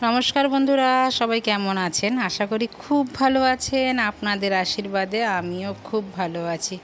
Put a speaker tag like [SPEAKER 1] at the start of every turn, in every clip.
[SPEAKER 1] নমস্কার বন্ধুরা, সবাই কেমন আছেন? আশা করি খুব ভালো আছেন। আপনাদের আশীর্বাদে আমিও খুব ভালো আছি।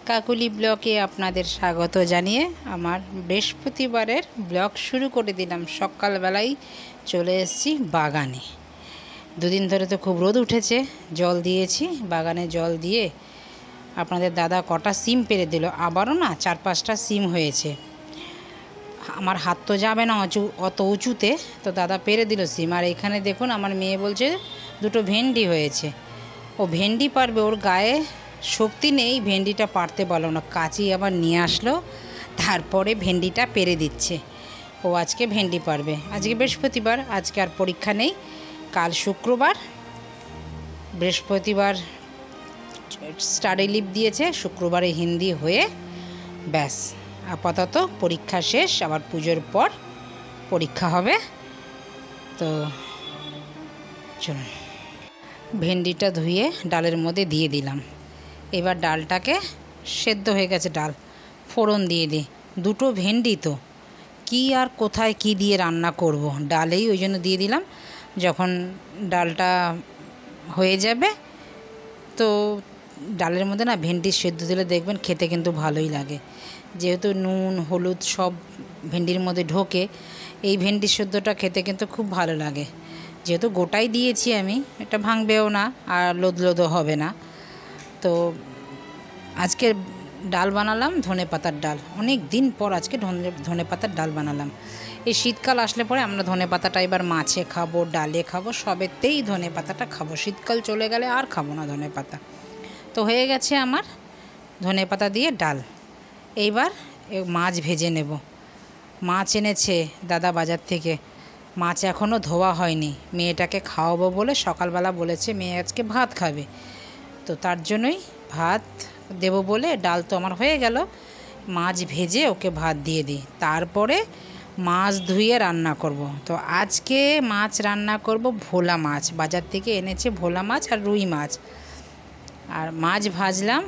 [SPEAKER 1] কাকুলি ব্লগে আপনাদের স্বাগত জানিয়ে আমার বৃহস্পতিবারের ব্লগ শুরু করে দিলাম। সকালবেলায় চলে এসেছি বাগানে। দুদিন ধরে তো খুব রোদ উঠেছে, জল দিয়েছি। বাগানে জল দিয়ে আপনাদের দাদা কটা সিম পেরে দিল। আবারও না 4-5টা সিম হয়েছে। আমার হাত তো যাবে না অত উঁচুতে, তো দাদা পেরে দিল সিম। আর এখানে দেখুন আমার মেয়ে বলছে দুটো ভেন্ডি হয়েছে। ও ভেন্ডি পারবে, ওর গায়ে শক্তি নেই, ভেন্ডিটা পারতে পারলো না। কাঁচি আবার নিয়ে আসলো, তারপরে ভেন্ডিটা পেরে দিচ্ছে। ও আজকে ভেন্ডি পারবে। আজকে বৃহস্পতিবার, আজকে আর পরীক্ষা নেই। কাল শুক্রবার, বৃহস্পতিবার স্টাডি লিভ দিয়েছে, শুক্রবারে হিন্দি হয়ে ব্যাস আপাতত পরীক্ষা শেষ। আবার পুজোর পর পরীক্ষা হবে। তো চলুন, ভেন্ডিটা ধুয়ে ডালের মধ্যে দিয়ে দিলাম। এবার ডালটাকে সেদ্ধ হয়ে গেছে, ডাল ফোড়ন দিয়ে দিই। দুটো ভেন্ডি তো কি আর কোথায় কি দিয়ে রান্না করব, ডালেই ওই জন্য দিয়ে দিলাম। যখন ডালটা হয়ে যাবে তো ডালের মধ্যে না ভেন্ডি সেদ্ধ দিলে দেখবেন খেতে কিন্তু ভালোই লাগে। যেহেতু নুন হলুদ সব ভেন্ডির মধ্যে ঢোকে, এই ভেন্ডি সেদ্ধটা খেতে কিন্তু খুব ভালো লাগে। যেহেতু গোটাই দিয়েছি আমি, এটা ভাঙবেও না আর লোদও হবে না। তো আজকে ডাল বানালাম ধনে পাতার ডাল। অনেক দিন পর আজকে ধনে পাতার ডাল বানালাম। এই শীতকাল আসলে পরে আমরা ধনে পাতাটা এবার মাছে খাবো, ডালে খাবো, সবেতেই ধনে পাতাটা খাবো। শীতকাল চলে গেলে আর খাবো না ধনে পাতা। তো হয়ে গেছে আমার ধনে পাতা দিয়ে ডাল। এইবার মাছ ভেজে নেব। মাছ এনেছে দাদা বাজার থেকে। মাছ এখনও ধোয়া হয়নি। মেয়েটাকে খাওয়াবো বলে সকালবেলা বলেছে মেয়ে আজকে ভাত খাবে, তো তার জন্যই ভাত দেব বলে ডাল তো আমার হয়ে গেল। মাছ ভেজে ওকে ভাত দিয়ে দিই, তারপরে মাছ ধুয়ে রান্না করব। তো আজকে মাছ রান্না করব ভোলা মাছ। বাজার থেকে এনেছে ভোলা মাছ আর রুই মাছ। আর মাছ ভাজলাম,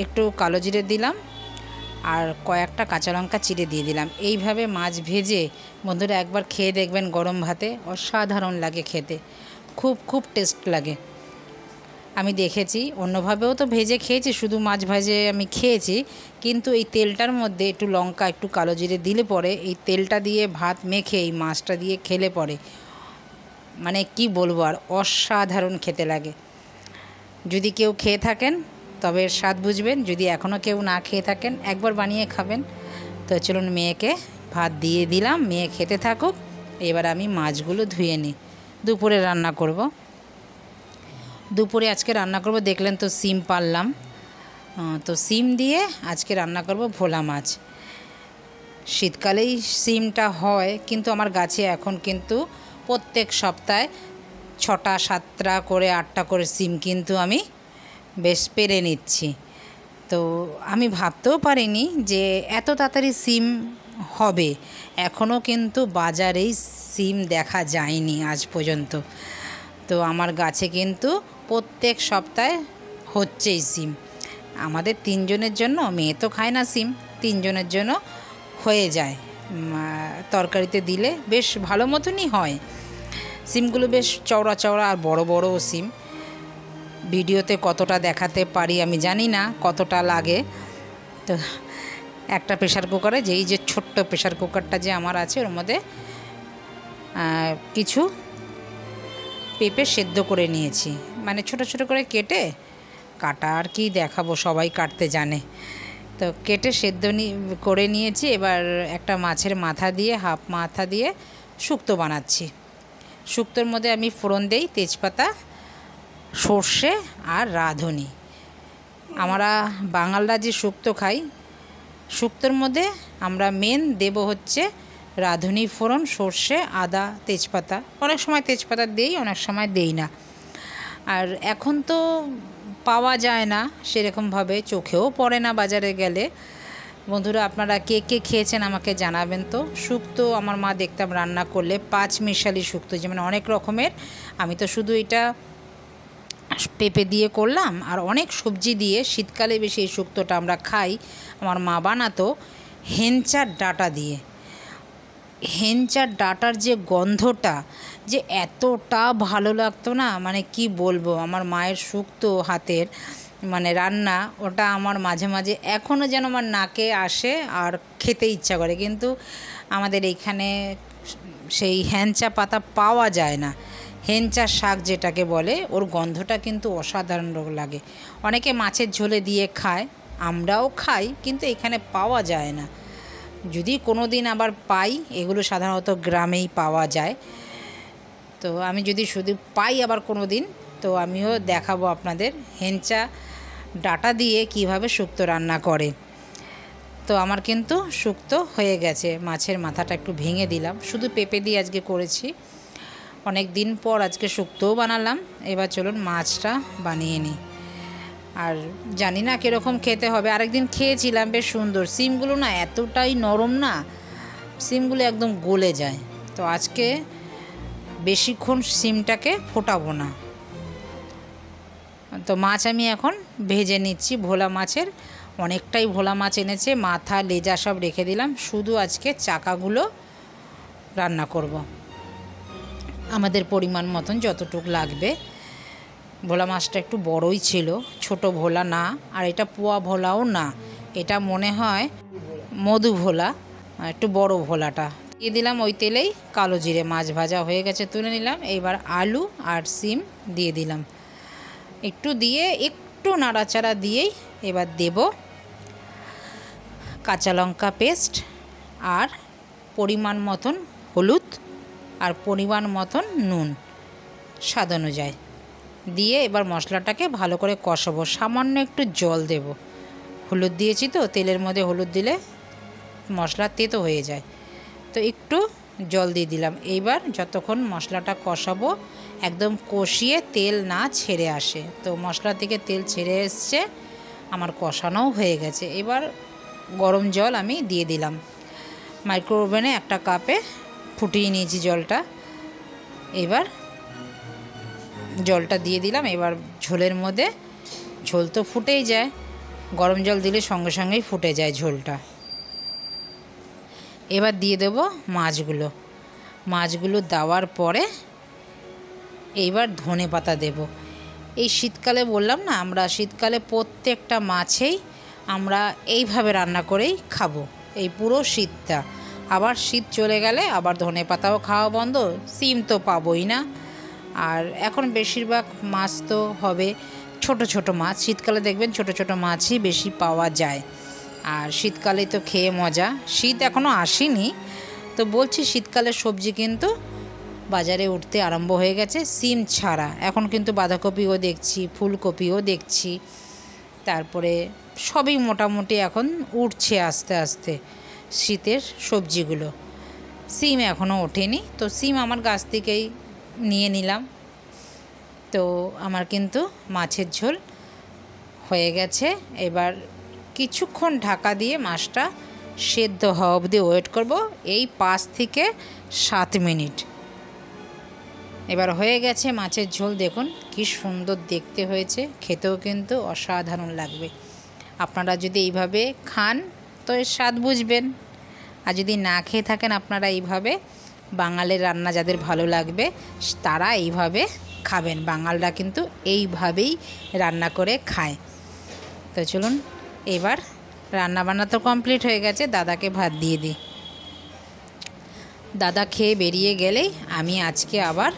[SPEAKER 1] একটু কালো জিরে দিলাম আর কয়েকটা কাঁচা লঙ্কা চিড়ে দিয়ে দিলাম। এইভাবে মাছ ভেজে বন্ধুরা একবার খেয়ে দেখবেন গরম ভাতে, অসাধারণ লাগে খেতে, খুব খুব টেস্ট লাগে। আমি দেখেছি অন্যভাবেও তো ভেজে খেয়েছি, শুধু মাছ ভাজে আমি খেয়েছি, কিন্তু এই তেলটার মধ্যে একটু লঙ্কা একটু কালো জিরে দিলে পরে, এই তেলটা দিয়ে ভাত মেখে এই মাছটা দিয়ে খেলে পরে মানে কি বলবো আর, অসাধারণ খেতে লাগে। যদি কেউ খেয়ে থাকেন তবে এর স্বাদ বুঝবেন, যদি এখনও কেউ না খেয়ে থাকেন একবার বানিয়ে খাবেন। তো চলুন, মেয়েকে ভাত দিয়ে দিলাম, মেয়ে খেতে থাকুক। এবার আমি মাছগুলো ধুয়ে নিই। দুপুরে রান্না করব। দুপুরে আজকে রান্না করব, দেখলেন তো সিম পারলাম, তো সিম দিয়ে আজকে রান্না করব ভোলা মাছ। শীতকালেই সিমটা হয়, কিন্তু আমার গাছে এখন কিন্তু প্রত্যেক সপ্তাহে 6টা 7টা করে 8টা করে সিম কিন্তু আমি বেশ পেরে নিচ্ছি। তো আমি ভাবতেও পারিনি যে এত তাড়াতাড়ি সিম হবে। এখনও কিন্তু বাজারেই সিম দেখা যায়নি আজ পর্যন্ত। তো আমার গাছে কিন্তু প্রত্যেক সপ্তাহে হচ্ছেই সিম। আমাদের 3 জনের জন্য, মেয়ে তো খায় না সিম, 3 জনের জন্য হয়ে যায়। তরকারিতে দিলে বেশ ভালো মতনই হয়। সিমগুলো বেশ চওড়া চওড়া আর বড় বড় সিম। ভিডিওতে কতটা দেখাতে পারি আমি জানি না, কতটা লাগে। তো একটা প্রেশার কুকারে, যেই যে ছোট্ট প্রেশার কুকারটা যে আমার আছে, ওর মধ্যে কিছু পেঁপে সেদ্ধ করে নিয়েছি, মানে ছোট ছোট করে কেটে, কাটা আর কি দেখাবো, সবাই কাটতে জানে। তো কেটে সেদ্ধ করে নিয়েছি। এবার একটা মাছের মাথা দিয়ে, হাফ মাথা দিয়ে শুক্তো বানাচ্ছি। শুক্তোর মধ্যে আমি ফোড়ন দেই তেজপাতা, সর্ষে আর রাঁধুনি। আমরা বাঙালরা যে শুক্তো খাই, শুক্তোর মধ্যে আমরা মেন দেব হচ্ছে রাঁধুনি ফোড়ন, সর্ষে, আদা, তেজপাতা। অনেক সময় তেজপাতা দেই, অনেক সময় দেই না। আর এখন তো পাওয়া যায় না সেরকমভাবে, চোখেও পড়ে না বাজারে গেলে। বন্ধুরা আপনারা কে কে খেয়েছেন আমাকে জানাবেন তো। শুক্তো আমার মা দেখতাম রান্না করলে 5 মিশালি শুক্তো, যেমন অনেক রকমের। আমি তো শুধু এটা পেঁপে দিয়ে করলাম আর অনেক সবজি দিয়ে। শীতকালে বেশি এই শুক্তোটা আমরা খাই। আমার মা বানাতো হেঞ্চার ডাঁটা দিয়ে, হেঞ্চার ডাঁটার যে গন্ধটা যে এতটা ভালো লাগতো না, মানে কি বলবো। আমার মায়ের শুক্তো হাতের মানে রান্না, ওটা আমার মাঝে মাঝে এখনও যেন আমার নাকে আসে আর খেতে ইচ্ছা করে, কিন্তু আমাদের এইখানে সেই হেঞ্চা পাতা পাওয়া যায় না। হেঞ্চা শাক যেটাকে বলে, ওর গন্ধটা কিন্তু অসাধারণ লাগে। অনেকে মাছের ঝোলে দিয়ে খায়, আমরাও খাই, কিন্তু এখানে পাওয়া যায় না। যদি কোনো দিন আবার পাই, এগুলো সাধারণত গ্রামেই পাওয়া যায়, তো আমি যদি শুধু পাই আবার কোনো দিন, তো আমিও দেখাবো আপনাদের হেঞ্চা ডাঁটা দিয়ে কিভাবে শুক্তো রান্না করে। তো আমার কিন্তু শুক্তো হয়ে গেছে। মাছের মাথাটা একটু ভেঙে দিলাম, শুধু পেঁপে দিয়ে আজকে করেছি। অনেক দিন পর আজকে শুক্তোও বানালাম। এবার চলুন মাছটা বানিয়ে নিই। আর জানি না কীরকম খেতে হবে, আরেকদিন খেয়েছিলাম বেশ সুন্দর। সিমগুলো না এতটাই নরম না, সিমগুলো একদম গলে যায়। তো আজকে বেশিক্ষণ সিমটাকে ফোটাবো না। তো মাছ আমি এখন ভেজে নিচ্ছি। ভোলা মাছের অনেকটাই ভোলা মাছ এনেছে, মাথা লেজা সব রেখে দিলাম, শুধু আজকে চাকাগুলো রান্না করব। আমাদের পরিমাণ মতন যতটুকু লাগবে। ভোলা মাছটা একটু বড়ই ছিল, ছোট ভোলা না, আর এটা পোয়া ভোলাও না, এটা মনে হয় মধু ভোলা, একটু বড় ভোলাটা। দিয়ে দিলাম ওই তেলেই কালো জিরে। মাছ ভাজা হয়ে গেছে, তুলে নিলাম। এইবার আলু আর সিম দিয়ে দিলাম, একটু দিয়ে একটু নাড়াচাড়া দিয়েই এবার দেব কাঁচা লঙ্কা পেস্ট আর পরিমাণ মতন হলুদ আর পরিমাণ মতন নুন স্বাদ অনুযায়ী দিয়ে এবার মশলাটাকে ভালো করে কষাবো। সামান্য একটু জল দেব, হলুদ দিয়েছি তো, তেলের মধ্যে হলুদ দিলে মশলা তেতো হয়ে যায়, তো একটু জল দিয়ে দিলাম। এইবার যতক্ষণ মশলাটা কষাবো, একদম কষিয়ে তেল না ছেড়ে আসে। তো মশলা থেকে তেল ছেড়ে এসছে, আমার কষানোও হয়ে গেছে। এবার গরম জল আমি দিয়ে দিলাম। মাইক্রো ওভেনে একটা কাপে ফুটিয়ে নিয়েছি জলটা। এবার জলটা দিয়ে দিলাম। এবার ঝোলের মধ্যে, ঝোল তো ফুটেই যায়, গরম জল দিলে সঙ্গে সঙ্গেই ফুটে যায় ঝোলটা। এবার দিয়ে দেব মাছগুলো দেওয়ার পরে এইবার ধনে পাতা দেব। এই শীতকালে বললাম না, আমরা শীতকালে প্রত্যেকটা মাছেই আমরা এইভাবে রান্না করেই খাবো, এই পুরো শীতটা। আবার শীত চলে গেলে আবার ধনে পাতাও খাওয়া বন্ধ, সিম তো পাবোই না। আর এখন বেশিরভাগ মাছ তো হবে ছোট ছোট মাছ, শীতকালে দেখবেন ছোট ছোট মাছই বেশি পাওয়া যায়। আর শীতকালে তো খেয়ে মজা। শীত এখনও আসেনি, তো বলছি শীতকালের সবজি কিন্তু বাজারে উঠতে আরম্ভ হয়ে গেছে। সিম ছাড়া এখন কিন্তু বাঁধাকপিও দেখছি, ফুলকপিও দেখছি, তারপরে সবই মোটামুটি এখন উঠছে আস্তে আস্তে শীতের সবজিগুলো। সিম এখনও ওঠেনি, তো সিম আমার গাছ থেকেই নিয়ে নিলাম। তো আমার কিন্তু মাছের ঝোল হয়ে গেছে। এবার কিছুক্ষণ ঢাকা দিয়ে মাছটা সেদ্ধ হওয়া অবধি ওয়েট করব, এই 5 থেকে 7 মিনিট। এবার হয়ে গেছে মাছের ঝোল। দেখুন কি সুন্দর দেখতে হয়েছে, খেতেও কিন্তু অসাধারণ লাগবে। আপনারা যদি এইভাবে খান তো এর স্বাদ বুঝবেন, আর যদি না খেয়ে থাকেন আপনারা এইভাবে, বাঙালির রান্না যাদের ভালো লাগবে তারা এইভাবে খাবেন। বাঙালরা কিন্তু এইভাবেই রান্না করে খায়। তো চলুন, এবার রান্নাবান্না তো কমপ্লিট হয়ে গেছে, দাদাকে ভাত দিয়ে দিই। দাদা খেয়ে বেরিয়ে গেলেই আমি আজকে আবার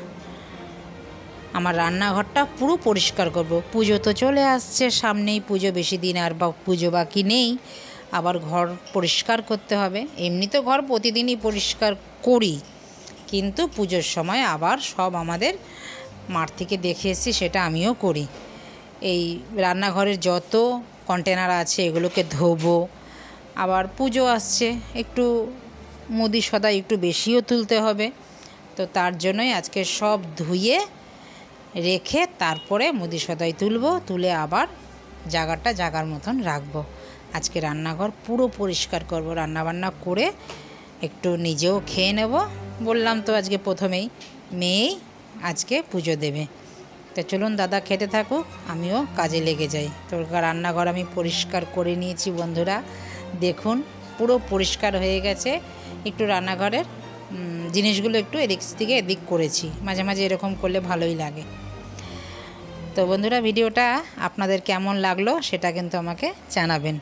[SPEAKER 1] আমার রান্নাঘরটা পুরো পরিষ্কার করব। পুজো তো চলে আসছে সামনেই, পুজো বেশি দিন আর পুজো বাকি নেই, আবার ঘর পরিষ্কার করতে হবে। এমনি তো ঘর প্রতিদিনই পরিষ্কার করি, কিন্তু পুজোর সময় আবার সব আমাদের মাঠ থেকে দেখে এসেছি, সেটা আমিও করি। এই রান্নাঘরের যত কন্টেনার আছে এগুলোকে ধোবো। আবার পুজো আসছে, একটু মুদি সদা একটু বেশিও তুলতে হবে, তো তার জন্যই আজকে সব ধুয়ে রেখে তারপরে মুদি সদাই তুলব, তুলে আবার জায়গাটা জায়গার মতন রাখবো। আজকে রান্নাঘর পুরো পরিষ্কার করব, রান্নাবান্না করে একটু নিজেও খেয়ে নেব। বললাম তো আজকে প্রথমেই মেয়েই আজকে পুজো দেবে। তো চলুন দাদা খেতে থাকুক, আমিও কাজে লেগে যাই। তো রান্নাঘর আমি পরিষ্কার করে নিয়েছি বন্ধুরা, দেখুন পুরো পরিষ্কার হয়ে গেছে। একটু রান্নাঘরের জিনিসগুলো একটু এদিক থেকে এদিক করেছি। মাঝে মাঝে এরকম করলে ভালোই লাগে। তো বন্ধুরা, ভিডিওটা আপনাদের কেমন লাগলো সেটা কিন্তু আমাকে জানাবেন।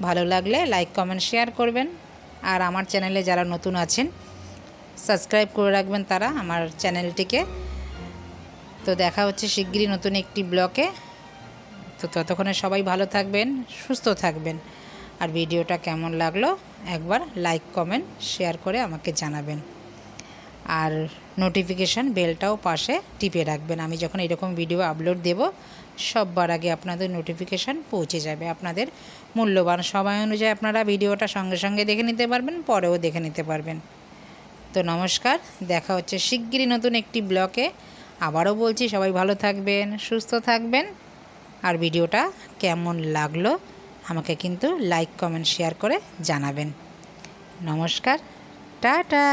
[SPEAKER 1] ভালো লাগলে লাইক কমেন্ট শেয়ার করবেন। আর আমার চ্যানেলে যারা নতুন আছেন সাবস্ক্রাইব করে রাখবেন তারা আমার চ্যানেলটিকে। তো দেখা হচ্ছে শিগগিরই নতুন একটি ব্লগে। তো ততক্ষণে সবাই ভালো থাকবেন, সুস্থ থাকবেন। আর ভিডিওটা কেমন লাগলো একবার লাইক কমেন্ট শেয়ার করে আমাকে জানাবেন। আর নোটিফিকেশান বেলটাও পাশে টিপে রাখবেন। আমি যখন এরকম ভিডিও আপলোড দেব সববার আগে আপনাদের নোটিফিকেশান পৌঁছে যাবে। আপনাদের মূল্যবান সময় অনুযায়ী আপনারা ভিডিওটা সঙ্গে সঙ্গে দেখে নিতে পারবেন, পরেও দেখে নিতে পারবেন। তো নমস্কার, দেখা হচ্ছে শিগগিরই নতুন একটি ব্লগে। আবারও বলছি সবাই ভালো থাকবেন, সুস্থ থাকবেন। আর ভিডিওটা কেমন লাগলো আমাকে কিন্তু লাইক কমেন্ট শেয়ার করে জানাবেন। নমস্কার, টাটা।